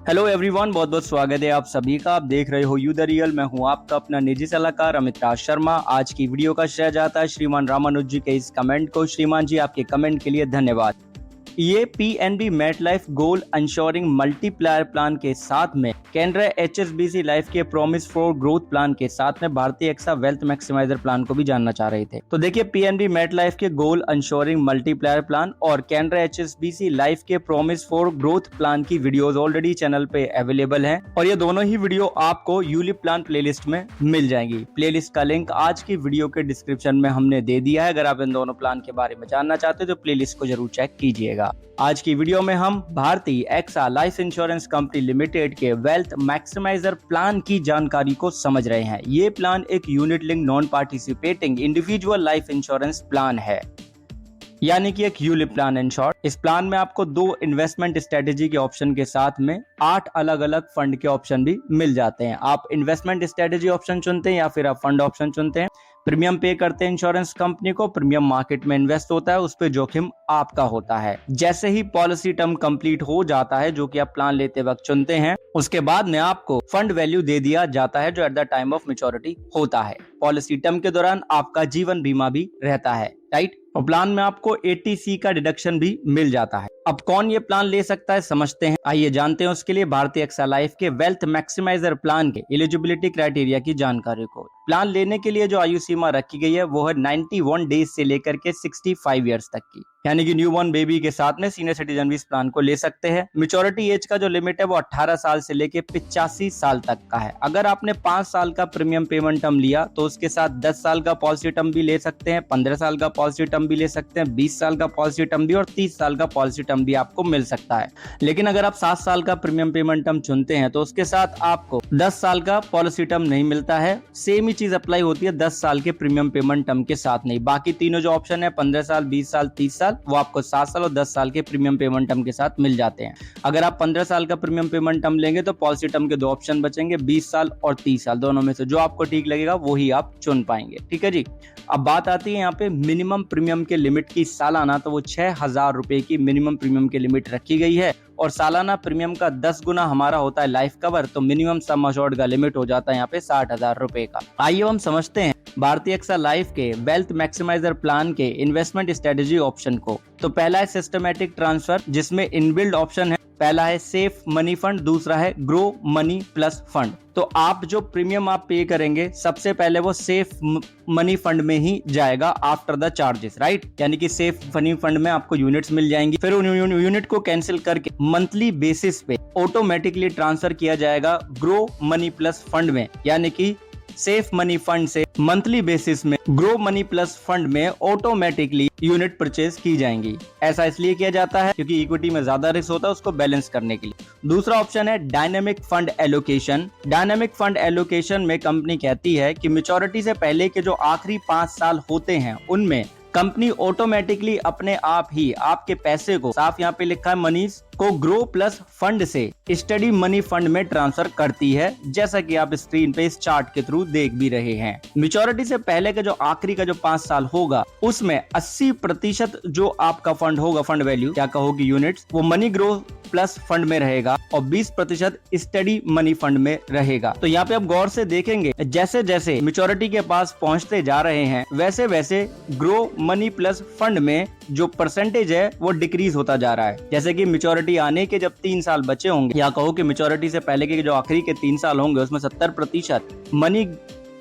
Hello everyone, बहुत बहुत स्वागत है आप सभी का। आप देख रहे हो यू द रियल। मैं हूं आपका अपना निजी सलाहकार अमित राज शर्मा। आज की वीडियो का श्रेय जाता है श्रीमान रामानुज जी के इस कमेंट को। श्रीमान जी, आपके कमेंट के लिए धन्यवाद। ये पीएनबी मेटलाइफ गोल इंश्योरिंग मल्टीप्लायर प्लान के साथ में कैनरा एचएसबीसी लाइफ के प्रॉमिस फॉर ग्रोथ प्लान के साथ में भारतीय एक्सा वेल्थ मैक्सिमाइजर प्लान को भी जानना चाह रहे थे। तो देखिए, पीएनबी मेटलाइफ के गोल इंश्योरिंग मल्टीप्लायर प्लान और कैनरा एचएसबीसी लाइफ के प्रॉमिस फॉर ग्रोथ प्लान की वीडियोस ऑलरेडी चैनल पे अवेलेबल हैं और ये दोनों ही वीडियो आपको यूलिप प्लान प्लेलिस्ट में मिल जाएंगी। प्लेलिस्ट का लिंक आज की वीडियो के डिस्क्रिप्शन में हमने दे दिया है। अगर आप इन दोनों प्लान के बारे में जानना चाहते हो तो प्लेलिस्ट को जरूर चेक कीजिएगा। आज की वीडियो में हम भारतीय AXA life insurance company limited के वेल्थ मैक्सिमाइजर प्लान की जानकारी को समझ रहे हैं। ये प्लान एक unit link non participating individual life insurance plan है, यानी कि एक यूलिप प्लान इन शॉर्ट। इस प्लान में आपको 2 इन्वेस्टमेंट स्ट्रेटेजी के ऑप्शन के साथ में 8 अलग अलग फंड के ऑप्शन भी मिल जाते हैं। आप इन्वेस्टमेंट स्ट्रेटेजी ऑप्शन चुनते हैं या फिर आप फंड ऑप्शन चुनते हैं। प्रीमियम पे करते हैं इंश्योरेंस कंपनी को, प्रीमियम मार्केट में इन्वेस्ट होता है, उस पे जोखिम आपका होता है। जैसे ही पॉलिसी टर्म कंप्लीट हो जाता है, जो कि आप प्लान लेते वक्त चुनते हैं, उसके बाद में आपको फंड वैल्यू दे दिया जाता है जो at the time of maturity होता है। पॉलिसी टर्म के दौरान आपका जीवन बीमा भी रहता है, राइट। और प्लान में आपको 80C का डिडक्शन भी मिल जाता है। अब कौन ये प्लान ले सकता है समझते हैं, आइए जानते हैं उसके लिए भारतीय एक्सा लाइफ के वेल्थ मैक्सिमाइजर प्लान के एलिजिबिलिटी क्राइटेरिया की जानकारी को। प्लान लेने के लिए जो आयु सीमा रखी गई है वो है 91 डेज से लेकर के 65 ईयर्स तक की, यानी कि न्यूबॉर्न बेबी के साथ में सीनियर सिटीजन भी इस प्लान को ले सकते हैं। मैच्योरिटी एज का जो लिमिट है वो 18 साल से लेके 85 साल तक का है। अगर आपने 5 साल का प्रीमियम पेमेंट टर्म लिया तो उसके साथ 10 साल का पॉलिसी टर्म भी ले सकते हैं, 15 साल का पॉलिसी टर्म भी ले सकते हैं, 20 साल का पॉलिसी टर्म भी और 30 साल का पॉलिसी टर्म भी आपको मिल सकता है। लेकिन अगर आप 7 साल का प्रीमियम पेमेंट टर्म चुनते हैं तो उसके साथ आपको 10 साल का पॉलिसी टर्म नहीं मिलता है। सेम ही चीज अप्लाई होती है 10 साल के प्रीमियम पेमेंट टर्म के साथ नहीं। बाकी तीनों जो ऑप्शन है 15 साल, 20 साल, 30 साल, वो आपको 7 साल और 10 साल के प्रीमियम पेमेंट टर्म के साथ मिल जाते हैं। अगर आप 15 साल का प्रीमियम पेमेंट टर्म लेंगे तो पॉलिसी टर्म के 2 ऑप्शन बचेंगे, 20 साल और 30 साल। दोनों में से जो आपको ठीक लगेगा वो ही आप चुन पाएंगे, ठीक है जी। अब बात आती है यहाँ पे मिनिमम प्रीमियम के लिमिट की सालाना, तो वो 6000 रुपए की मिनिमम प्रीमियम की लिमिट रखी गई है और सालाना प्रीमियम का 10 गुना हमारा होता है लाइफ कवर, तो मिनिमम सम अश्योर्ड का लिमिट हो जाता है यहाँ पे 60,000 रुपए का। आइए हम समझते हैं भारतीय एक्सा लाइफ के वेल्थ मैक्सिमाइजर प्लान के इन्वेस्टमेंट स्ट्रेटेजी ऑप्शन को। तो पहला है सिस्टमैटिक ट्रांसफर, जिसमें इनबिल्ड ऑप्शन है। पहला है सेफ मनी फंड, दूसरा है ग्रो मनी प्लस फंड। तो आप जो प्रीमियम आप पे करेंगे सबसे पहले वो सेफ मनी फंड में ही जाएगा आफ्टर द चार्जेस, राइट। यानी कि सेफ मनी फंड में आपको यूनिट्स मिल जाएंगी, फिर उन यूनिट को कैंसिल करके मंथली बेसिस पे ऑटोमेटिकली ट्रांसफर किया जाएगा ग्रो मनी प्लस फंड में, यानी कि सेफ मनी फंड से मंथली बेसिस में ग्रो मनी प्लस फंड में ऑटोमेटिकली यूनिट परचेज की जाएंगी। ऐसा इसलिए किया जाता है क्योंकि इक्विटी में ज्यादा रिस्क होता है, उसको बैलेंस करने के लिए। दूसरा ऑप्शन है dynamic fund allocation. Dynamic fund allocation में कंपनी कहती है कि मैच्योरिटी से पहले के जो आखिरी 5 साल होते हैं उनमें कंपनी ऑटोमेटिकली अपने आप ही आपके पैसे को, साफ यहाँ पे लिखा है मनीज को, ग्रो प्लस फंड से स्टडी मनी फंड में ट्रांसफर करती है, जैसा कि आप स्क्रीन पे इस चार्ट के थ्रू देख भी रहे हैं। मैच्योरिटी से पहले के जो आखिरी का जो 5 साल होगा उसमें 80% जो आपका फंड होगा, फंड वैल्यू क्या कहोगी यूनिट्स, वो मनी ग्रो प्लस फंड में रहेगा और 20% स्टडी मनी फंड में रहेगा। तो यहाँ पे आप गौर से देखेंगे जैसे जैसे मैच्योरिटी के पास पहुंचते जा रहे हैं वैसे वैसे ग्रो मनी प्लस फंड में जो परसेंटेज है वो डिक्रीज होता जा रहा है। जैसे कि मैच्योरिटी आने के जब 3 साल बचे होंगे, या कहो कि मैच्योरिटी से पहले के जो आखिरी के 3 साल होंगे उसमें 70% मनी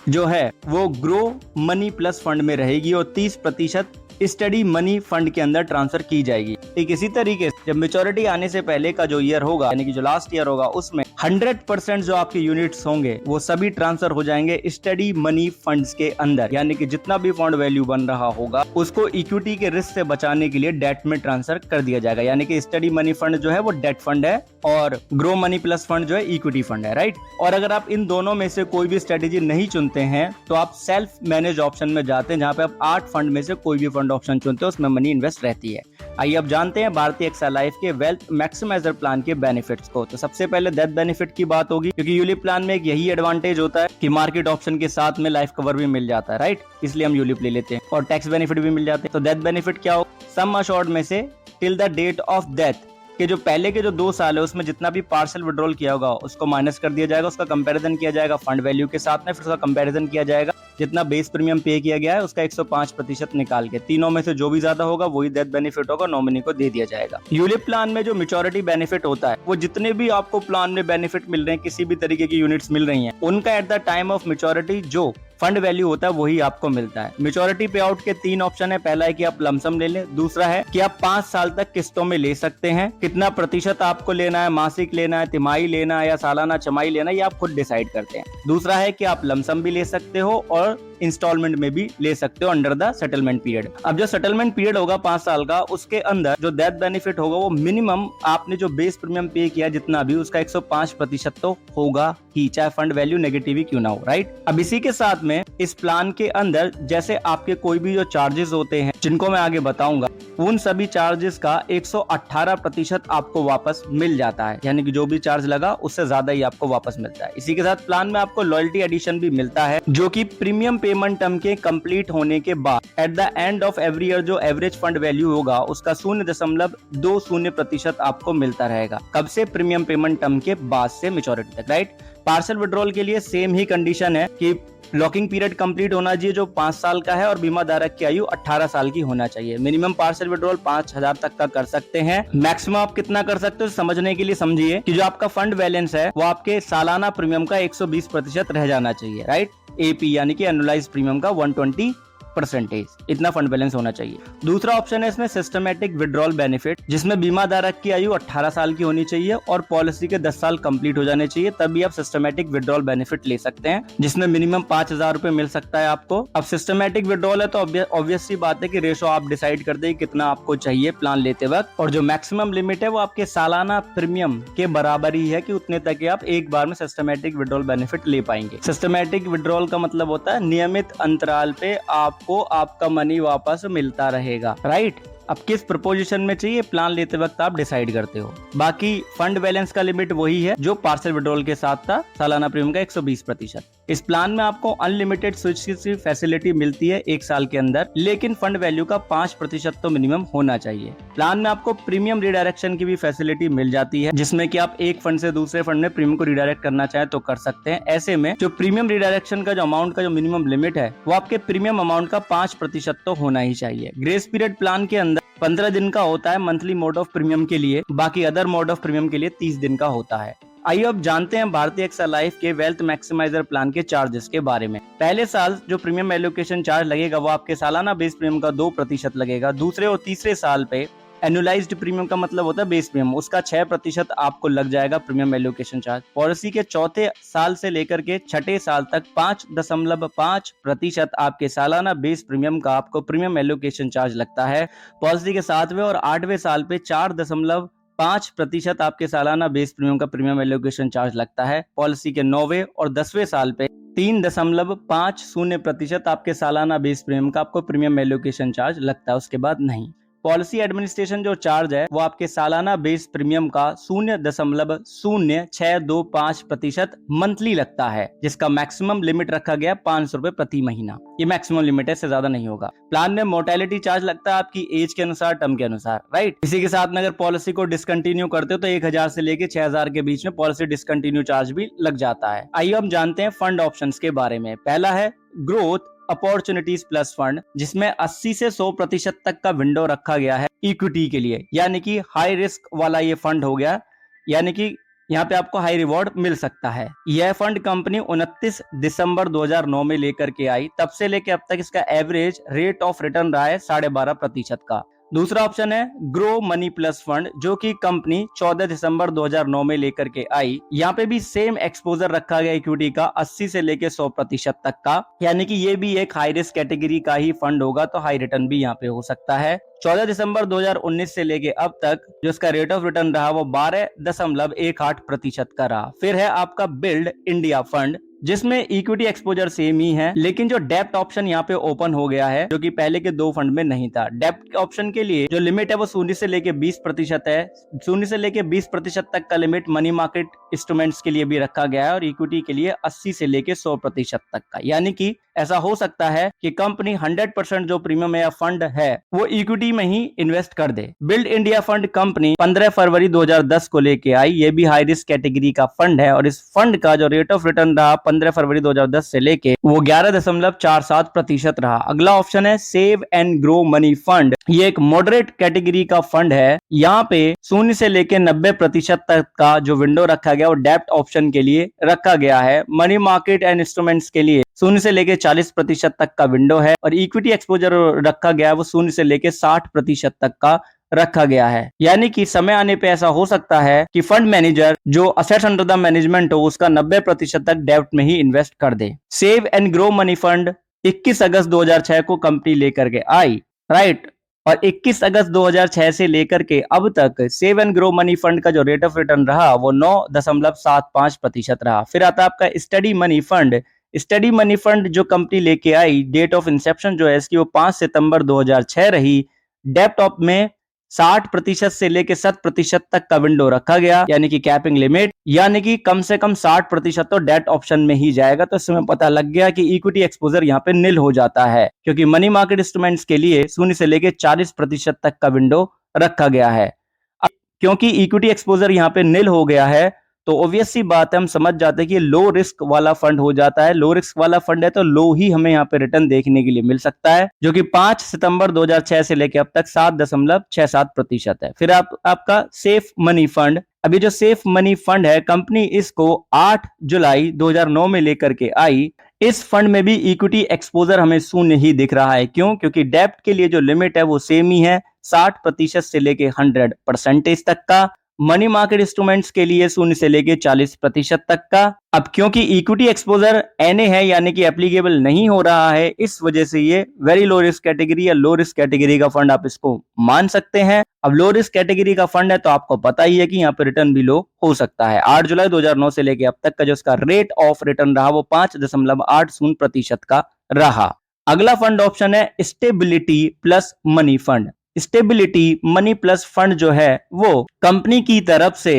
जो है वो ग्रो मनी प्लस फंड में रहेगी और 30% स्टडी मनी फंड के अंदर ट्रांसफर की जाएगी। ठीक इसी तरीके से जब मैच्योरिटी आने से पहले का जो ईयर होगा, यानी कि जो लास्ट ईयर होगा, उसमें 100% जो आपके यूनिट्स होंगे वो सभी ट्रांसफर हो जाएंगे स्टडी मनी फंड्स के अंदर, यानी कि जितना भी फंड वैल्यू बन रहा होगा उसको इक्विटी के रिस्क से बचाने के लिए डेट में ट्रांसफर कर दिया जाएगा। यानी कि स्टडी मनी फंड जो है वो डेट फंड है और ग्रो मनी प्लस फंड जो है इक्विटी फंड है, राइट। और अगर आप इन दोनों में से कोई भी स्ट्रेटेजी नहीं चुनते हैं तो आप सेल्फ मैनेज ऑप्शन में जाते हैं, जहाँ पे आप 8 फंड में से कोई भी फंड ऑप्शन चुनते हो उसमें मनी इन्वेस्ट रहती है। आइए अब जानते हैं भारतीय एक्सा लाइफ के वेल्थ मैक्सिमाइजर प्लान के बेनिफिट्स को। तो सबसे पहले डेथ बेनिफिट की बात होगी, क्योंकि यूलिप प्लान में एक यही एडवांटेज होता है कि मार्केट ऑप्शन के साथ में लाइफ कवर भी मिल जाता है, राइट। इसलिए हम यूलिप ले लेते हैं और टैक्स बेनिफिट भी मिल जाते हैं। तो डेथ बेनिफिट क्या हो, सम अश्योर्ड में से till the date of death कि जो पहले के जो 2 साल है उसमें जितना भी पार्शियल विड्रॉल किया होगा उसको माइनस कर दिया जाएगा, उसका कंपैरिजन किया जाएगा फंड वैल्यू के साथ में, फिर उसका कंपैरिजन किया जाएगा जितना बेस प्रीमियम पे किया गया है उसका 105% निकाल के, तीनों में से जो भी ज्यादा होगा वही डेथ बेनिफिट होगा, नॉमिनी को दे दिया जाएगा। यूलिप प्लान में जो मैच्योरिटी बेनिफिट होता है वो जितने भी आपको प्लान में बेनिफिट मिल रहे हैं, किसी भी तरीके की यूनिट्स मिल रही हैं, उनका at the time of maturity जो फंड वैल्यू होता है वही आपको मिलता है। मैच्योरिटी पे आउट के 3 ऑप्शन है, पहला है कि आप लमसम ले लें, दूसरा है कि आप 5 साल तक किस्तों में ले सकते हैं, कितना प्रतिशत आपको लेना है, मासिक लेना है, तिमाही लेना है या सालाना छमाही लेना है, ये आप खुद डिसाइड करते हैं। दूसरा है कि आप लमसम भी ले सकते हो और इंस्टॉलमेंट में भी ले सकते हो अंडर द सेटलमेंट पीरियड। अब जो सेटलमेंट पीरियड होगा 5 साल का, उसके अंदर जो डेथ बेनिफिट होगा वो मिनिमम आपने जो बेस प्रीमियम पे किया जितना भी उसका 105% तो होगा ही, चाहे फंड वैल्यू नेगेटिव ही क्यों ना हो, राइट। अब इसी के साथ में इस प्लान के अंदर जैसे आपके कोई भी जो चार्जेस होते हैं जिनको मैं आगे बताऊंगा, उन सभी चार्जेस का 118% आपको वापस मिल जाता है, यानी कि जो भी चार्ज लगा उससे ज्यादा ही आपको वापस मिलता है। इसी के साथ प्लान में आपको लॉयल्टी एडिशन भी मिलता है, जो कि प्रीमियम पेमेंट टर्म के कंप्लीट होने के बाद at the end of every year जो एवरेज फंड वैल्यू होगा उसका 0.20% आपको मिलता रहेगा। कब से? प्रीमियम पेमेंट टर्म के बाद से मैच्योरिटी तक, राइट। पार्शियल विड्रॉल के लिए सेम ही कंडीशन है कि लॉकिंग पीरियड कंप्लीट होना चाहिए जो 5 साल का है और बीमा धारक की आयु 18 साल की होना चाहिए। मिनिमम पार्शियल विड्रॉल 5000 तक का कर सकते हैं, मैक्सिमम आप कितना कर सकते हो समझने के लिए समझिए कि जो आपका फंड बैलेंस है वो आपके सालाना प्रीमियम का 120% रह जाना चाहिए, राइट। एपी यानी कि एनुअलाइज्ड प्रीमियम का 120%, इतना फंड बैलेंस होना चाहिए। दूसरा ऑप्शन है इसमें सिस्टमैटिक विड्रॉल बेनिफिट, जिसमें बीमा धारक की आयु 18 साल की होनी चाहिए और पॉलिसी के 10 साल कंप्लीट हो जाने चाहिए, तभी आप सिस्टमैटिक विड्रॉल बेनिफिट ले सकते हैं, जिसमें मिनिमम 5000 रुपए मिल सकता है आपको। अब सिस्टमैटिक विड्रॉल है तो ऑब्वियस सी बात है कि रेशो आप डिसाइड कर दें कितना आपको चाहिए प्लान लेते वक्त, और जो मैक्सिमम लिमिट है वो आपके सालाना प्रीमियम के बराबर ही है कि उतने तक आप एक बार में सिस्टमैटिक विड्रॉल बेनिफिट ले पाएंगे। सिस्टमैटिक विड्रॉल का मतलब होता है नियमित अंतराल पे आपको आपका मनी वापस मिलता रहेगा, राइट। अब किस प्रपोजिशन में चाहिए प्लान लेते वक्त आप डिसाइड करते हो। बाकी फंड बैलेंस का लिमिट वही है जो पार्शियल विड्रॉल के साथ था, सालाना प्रीमियम का 120%। इस प्लान में आपको अनलिमिटेड स्विच की फैसिलिटी मिलती है 1 साल के अंदर, लेकिन फंड वैल्यू का 5% तो मिनिमम होना चाहिए। प्लान में आपको प्रीमियम रिडायरेक्शन की भी फैसिलिटी मिल जाती है, जिसमें कि आप एक फंड से दूसरे फंड में प्रीमियम को रिडायरेक्ट करना चाहे तो कर सकते हैं। ऐसे में जो प्रीमियम रिडायरेक्शन का जो अमाउंट का जो मिनिमम लिमिट है वो आपके प्रीमियम अमाउंट का 5% तो होना ही चाहिए। ग्रेस पीरियड प्लान के अंदर 15 दिन का होता है मंथली मोड ऑफ प्रीमियम के लिए, बाकी अदर मोड ऑफ प्रीमियम के लिए 30 दिन का होता है। आइए अब जानते हैं भारतीय एक्सा लाइफ के वेल्थ मैक्सिमाइजर प्लान के चार्जेस के बारे में। पहले साल जो प्रीमियम एलोकेशन चार्ज लगेगा वो आपके सालाना बेस प्रीमियम का 2% लगेगा। दूसरे और तीसरे साल पे एनुअलाइज्ड प्रीमियम का मतलब होता है बेस प्रीमियम, उसका 6% आपको लग जाएगा प्रीमियम एलोकेशन चार्ज। पॉलिसी के चौथे साल से लेकर के छठे साल तक 5.5% आपके सालाना बेस प्रीमियम का आपको प्रीमियम एलोकेशन चार्ज लगता है। पॉलिसी के 7वें और 8वें साल पे 4.5% आपके सालाना बेस प्रीमियम का प्रीमियम एलोकेशन चार्ज लगता है। पॉलिसी के 9वें और 10वें साल पे 3.50% आपके सालाना बेस प्रीमियम का आपको प्रीमियम एलोकेशन चार्ज लगता है, उसके बाद नहीं। पॉलिसी एडमिनिस्ट्रेशन जो चार्ज है वो आपके सालाना बेस प्रीमियम का 0.0625% मंथली लगता है, जिसका मैक्सिमम लिमिट रखा गया 500 रुपए प्रति महीना। ये मैक्सिमम लिमिट है, इससे ज्यादा नहीं होगा। प्लान में मोर्टेलिटी चार्ज लगता है आपकी एज के अनुसार, टर्म के अनुसार, राइट। इसी के साथ में अगर पॉलिसी को डिसकंटिन्यू करते हो तो 1000 से लेके 6000 के बीच में पॉलिसी डिसकंटिन्यू चार्ज भी लग जाता है। आइए हम जानते हैं फंड ऑप्शंस के बारे में। पहला है ग्रोथ अपॉर्चुनिटीज प्लस फंड, जिसमें 80 से 100% तक का विंडो रखा गया है इक्विटी के लिए, यानी कि हाई रिस्क वाला ये फंड हो गया, यानी कि यहाँ पे आपको हाई रिवॉर्ड मिल सकता है। यह फंड कंपनी 29 दिसंबर 2009 में लेकर के आई, तब से लेकर अब तक इसका एवरेज रेट ऑफ रिटर्न रहा है 12.5% का। दूसरा ऑप्शन है ग्रो मनी प्लस फंड, जो कि कंपनी 14 दिसंबर 2009 में लेकर के आई। यहाँ पे भी सेम एक्सपोजर रखा गया इक्विटी का 80 से लेके 100% तक का, यानी कि ये भी एक हाई रिस्क कैटेगरी का ही फंड होगा, तो हाई रिटर्न भी यहाँ पे हो सकता है। 14 दिसंबर 2019 से लेके अब तक जो इसका रेट ऑफ रिटर्न रहा वो 12.18% का रहा। फिर है आपका बिल्ड इंडिया फंड, जिसमें इक्विटी एक्सपोजर सेम ही है, लेकिन जो डेप्ट ऑप्शन यहाँ पे ओपन हो गया है, जो कि पहले के 2 फंड में नहीं था। डेप्ट ऑप्शन के लिए जो लिमिट है वो 0 से लेके 20% है। 0 से लेके 20% तक का लिमिट मनी मार्केट इंस्ट्रूमेंट्स के लिए भी रखा गया है और इक्विटी के लिए 80 से लेके 100% तक का। यानी कि ऐसा हो सकता है कि कंपनी 100% जो प्रीमियम या फंड है वो इक्विटी में ही इन्वेस्ट कर दे। बिल्ड इंडिया फंड कंपनी 15 फरवरी 2010 को लेके आई। ये भी हाई रिस्क कैटेगरी का फंड है और इस फंड का जो रेट ऑफ रिटर्न रहा 15 फरवरी 2010 से लेके वो 11.47% रहा। अगला ऑप्शन है save and grow money fund. ये एक मॉडरेट कैटेगरी का फंड है। यहाँ पे 0 से लेके 90% तक का जो विंडो रखा गया वो डेब्ट ऑप्शन के लिए रखा गया है। मनी मार्केट एंड इंस्ट्रूमेंट्स के लिए 0 से लेके 40% तक का विंडो है और इक्विटी एक्सपोजर रखा गया है वो 0 से लेके 60% तक का रखा गया है। यानी कि समय आने पे ऐसा हो सकता है कि फंड मैनेजर जो असेट्स अंडर द मैनेजमेंट हो उसका 90% तक डेब्ट में ही इन्वेस्ट कर दे। Save and grow money fund 21 अगस्त 2006 को कंपनी लेकर के आई, राइट। और 21 अगस्त 2006 से लेकर के अब तक save and grow money fund का जो रेट ऑफ रिटर्न रहा वो 9.75% रहा। फिर आता है आपका study money fund. Study money fund जो कंपनी लेके आई, डेट ऑफ इंसेप्शन जो है इसकी वो 5 सितंबर 2006 रही। डेप्ट ऑफ में 60% से लेके 100% तक का विंडो रखा गया, यानी कि कैपिंग लिमिट, यानी कि कम से कम 60% तो डेट ऑप्शन में ही जाएगा। तो इसमें पता लग गया कि इक्विटी एक्सपोजर यहाँ पे नील हो जाता है, क्योंकि मनी मार्केट इंस्ट्रूमेंट्स के लिए 0 से लेके 40% तक का विंडो रखा गया है। अब क्योंकि इक्विटी एक्सपोजर यहाँ पे नील हो गया है तो ऑब्वियस सी बात है, हम समझ जाते हैं कि लो रिस्क वाला फंड हो जाता है। लो रिस्क वाला फंड है तो लो ही हमें यहाँ पे रिटर्न देखने के लिए मिल सकता है, जो कि 5 सितंबर 2006 से लेकर अब तक 7.67% है। फिर आपका सेफ मनी फंड। अभी जो सेफ मनी फंड है कंपनी इसको 8 जुलाई 2009 में लेकर के आई। इस फंड में भी इक्विटी एक्सपोजर हमें शून्य ही दिख रहा है। क्यों? क्योंकि डेब्ट के लिए जो लिमिट है वो सेम ही है, 60% से लेके 100% तक का। मनी मार्केट इंस्ट्रूमेंट्स के लिए 0 से लेके 40% तक का। अब क्योंकि इक्विटी एक्सपोजर एनए है यानी कि एप्लीकेबल नहीं हो रहा है, इस वजह से ये वेरी लो रिस्क कैटेगरी या लो रिस्क कैटेगरी का फंड आप इसको मान सकते हैं। अब लो रिस्क कैटेगरी का फंड है तो आपको पता ही है कि यहाँ पे रिटर्न भी लो हो सकता है। 8 जुलाई 2009 से लेके अब तक का जो इसका रेट ऑफ रिटर्न रहा वो 5.80% का रहा। अगला फंड ऑप्शन है stability plus money fund. Stability money plus fund जो है वो कंपनी की तरफ से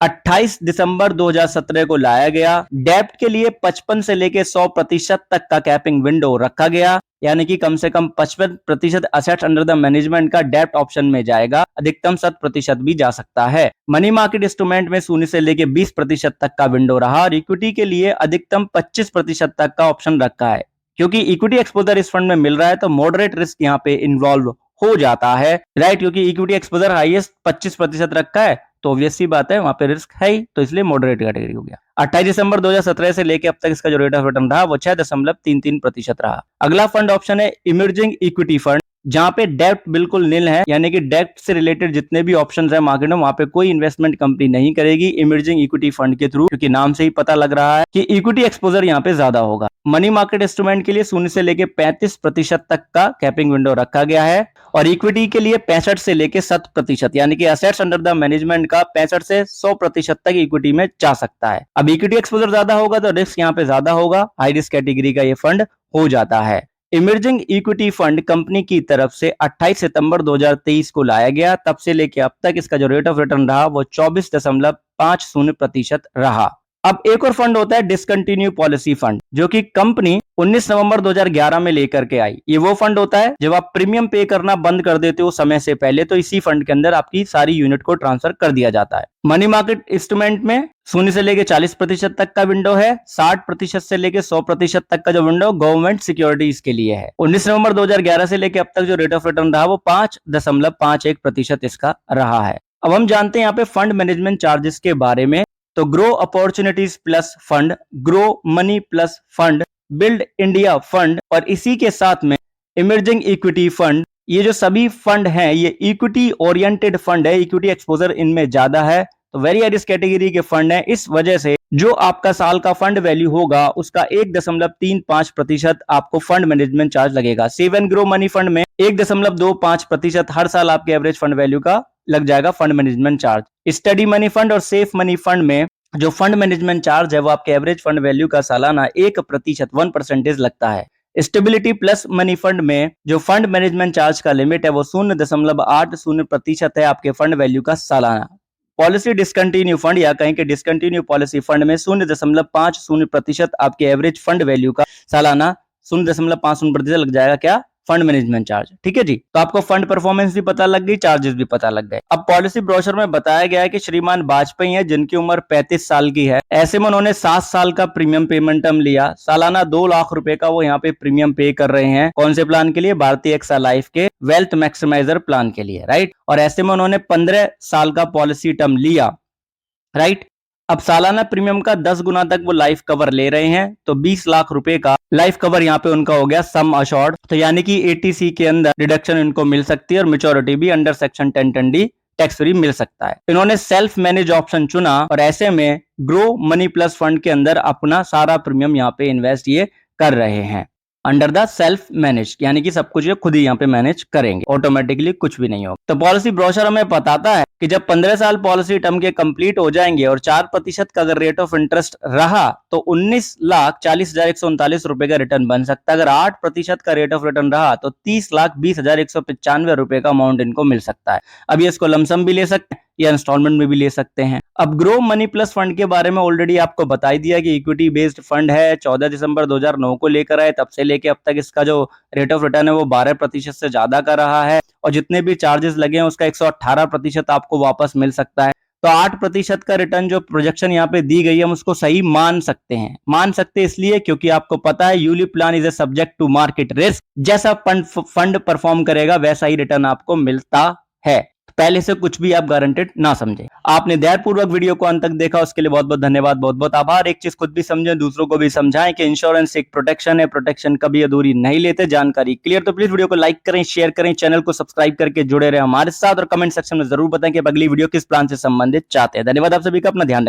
28 दिसंबर 2017 को लाया गया। डेब्ट के लिए 55 से लेके 100% तक का कैपिंग विंडो रखा गया, यानी कि कम से कम 55% असेट्स अंडर द मैनेजमेंट का डेब्ट ऑप्शन में जाएगा, अधिकतम 100% भी जा सकता है। मनी मार्केट इंस्ट्रूमेंट में 0 से लेके 20% तक का विंडो रहा और इक्विटी के लिए अधिकतम 25% तक का ऑप्शन रखा है। क्योंकि इक्विटी एक्सपोजर इस फंड में मिल रहा है तो मॉडरेट रिस्क यहाँ पे इन्वॉल्व हो जाता है, राइट। क्योंकि इक्विटी एक्सपोजर हाईएस्ट 25% रखा है तो ऑब्वियस सी बात है वहां पे रिस्क है ही, तो इसलिए मॉडरेट कैटेगरी हो गया। 28 दिसंबर 2017 से लेके अब तक इसका जो रेट ऑफ रिटर्न रहा वो 6.33% रहा। अगला फंड ऑप्शन है इमर्जिंग इक्विटी फंड, जहां पे डेब्ट बिल्कुल नील है, यानी कि डेब्ट से रिलेटेड जितने भी ऑप्शंस है मार्केट में वहां पे कोई इन्वेस्टमेंट कंपनी नहीं करेगी इमर्जिंग इक्विटी फंड के थ्रू, क्योंकि नाम से ही पता लग रहा है कि इक्विटी एक्सपोजर यहाँ पे ज्यादा होगा। मनी मार्केट इंस्ट्रूमेंट के लिए 0 से लेके 35% तक का कैपिंग विंडो रखा गया है और इक्विटी के लिए 65 से लेके 100%, यानी कि असेट्स अंडर द मैनेजमेंट का 65 से 100% तक इक्विटी में जा सकता है। अब इक्विटी एक्सपोजर ज्यादा होगा तो रिस्क यहाँ पे ज्यादा होगा, हाई रिस्क कैटेगरी का ये फंड हो जाता है। इमर्जिंग इक्विटी फंड कंपनी की तरफ से 28 सितंबर 2023 को लाया गया, तब से लेके अब तक इसका जो रेट ऑफ रिटर्न रहा वो 24.50% रहा। अब एक और फंड होता है डिसकंटिन्यू पॉलिसी फंड, जो कि कंपनी 19 नवंबर 2011 में लेकर के आई। ये वो फंड होता है जब आप प्रीमियम पे करना बंद कर देते हो समय से पहले, तो इसी फंड के अंदर आपकी सारी यूनिट को ट्रांसफर कर दिया जाता है। मनी मार्केट इंस्ट्रूमेंट में 0 से लेके 40% तक का विंडो है, 60% से लेके 100% तक का जो विंडो गवर्नमेंट सिक्योरिटीज के लिए है। 19 नवंबर 2011 से लेके अब तक जो रेट ऑफ रिटर्न रहा वो 5.51% इसका रहा है। अब हम जानते हैं यहाँ पे फंड मैनेजमेंट चार्जेस के बारे में। तो grow opportunities plus fund, grow money plus fund, build India fund और इसी के साथ में इमर्जिंग इक्विटी फंड, ये जो सभी फंड हैं ये इक्विटी ओरिएंटेड फंड है, इक्विटी एक्सपोजर इनमें ज्यादा है, तो वेरी हाई रिस्क कैटेगरी के फंड है। इस वजह से जो आपका साल का फंड वैल्यू होगा उसका 1.35% आपको फंड मैनेजमेंट चार्ज लगेगा। Save and grow money fund में 1.25% हर साल आपके एवरेज फंड वैल्यू का लग जाएगा fund management charge. Study money fund और सेफ मनी फंड में जो फंड मैनेजमेंट चार्ज है वो आपके एवरेज फंड वैल्यू का सालाना 1% लगता है। स्टेबिलिटी प्लस मनी फंड में जो फंड मैनेजमेंट चार्ज का लिमिट है वो 0.80% है आपके फंड वैल्यू का सालाना। पॉलिसी डिसकंटिन्यू फंड या कहीं के डिसकंटिन्यू पॉलिसी फंड में 0.50% आपके एवरेज फंड वैल्यू का सालाना 0.50% लग जाएगा क्या, फंड मैनेजमेंट चार्ज। ठीक है जी, तो आपको फंड परफॉर्मेंस भी पता लग गई, चार्जेस भी पता लग गए। अब पॉलिसी ब्रोशर में बताया गया है कि श्रीमान वाजपेयी हैं जिनकी उम्र 35 साल की है, ऐसे में उन्होंने 7 साल का प्रीमियम पेमेंट टर्म लिया, सालाना 2 लाख रुपए का वो यहाँ पे प्रीमियम पे कर रहे हैं। कौन से प्लान के लिए, भारतीय एक्सा लाइफ के वेल्थ मैक्सिमाइजर प्लान के लिए, राइट। और ऐसे में उन्होंने 15 साल का पॉलिसी टर्म लिया, राइट। अब सालाना प्रीमियम का 10 गुना तक वो लाइफ कवर ले रहे हैं, तो 20 लाख रुपए का लाइफ कवर यहाँ पे उनका हो गया सम अशोर्ड। तो यानी कि एटीसी के अंदर रिडक्शन इनको मिल सकती है और मेच्योरिटी भी under section 10(10)D tax free मिल सकता है। इन्होंने सेल्फ मैनेज ऑप्शन चुना और ऐसे में ग्रो मनी प्लस फंड के अंदर अपना सारा प्रीमियम यहाँ पे इन्वेस्ट ये कर रहे हैं अंडर द सेल्फ मैनेज, यानी कि सब कुछ ये खुद ही यहाँ पे मैनेज करेंगे, ऑटोमेटिकली कुछ भी नहीं होगा। तो पॉलिसी ब्रोशर हमें बताता है कि जब 15 साल पॉलिसी टर्म के कंप्लीट हो जाएंगे और 4% का अगर रेट ऑफ इंटरेस्ट रहा तो 19,40,139 रुपए का रिटर्न बन सकता है। अगर 8% का रेट ऑफ रिटर्न रहा तो 30,20,195 रुपए का अमाउंट इनको मिल सकता है। अब ये इसको लमसम भी ले सकते हैं या इंस्टॉलमेंट में भी ले सकते हैं। अब ग्रो मनी प्लस फंड के बारे में ऑलरेडी आपको बता ही दिया कि इक्विटी बेस्ड फंड है, 14 दिसंबर 2009 को लेकर आए, तब से लेके अब तक इसका जो रेट ऑफ रिटर्न है वो 12% से ज्यादा का रहा है और जितने भी चार्जेस लगे हैं उसका 118% आपको वापस मिल सकता है। तो 8% का रिटर्न जो प्रोजेक्शन यहाँ पे दी गई है हम उसको सही मान सकते हैं। मान सकते इसलिए क्योंकि आपको पता है ULIP plan is a subject to market risk, जैसा फंड परफॉर्म करेगा वैसा ही रिटर्न आपको मिलता है। पहले से कुछ भी आप गारंटेड ना समझे। आपने ध्यानपूर्वक वीडियो को अंत तक देखा उसके लिए बहुत बहुत धन्यवाद, बहुत बहुत आभार। एक चीज खुद भी समझें, दूसरों को भी समझाएं कि इंश्योरेंस एक प्रोटेक्शन है, प्रोटेक्शन कभी अधूरी नहीं लेते। जानकारी क्लियर तो प्लीज वीडियो को लाइक करें, शेयर करें, चैनल को सब्सक्राइब करके जुड़े रहे हमारे साथ और कमेंट सेक्शन में जरूर बताएं कि अगली वीडियो किस प्लान से संबंधित चाहते हैं। धन्यवाद आप सभी का, अपना ध्यान रखें।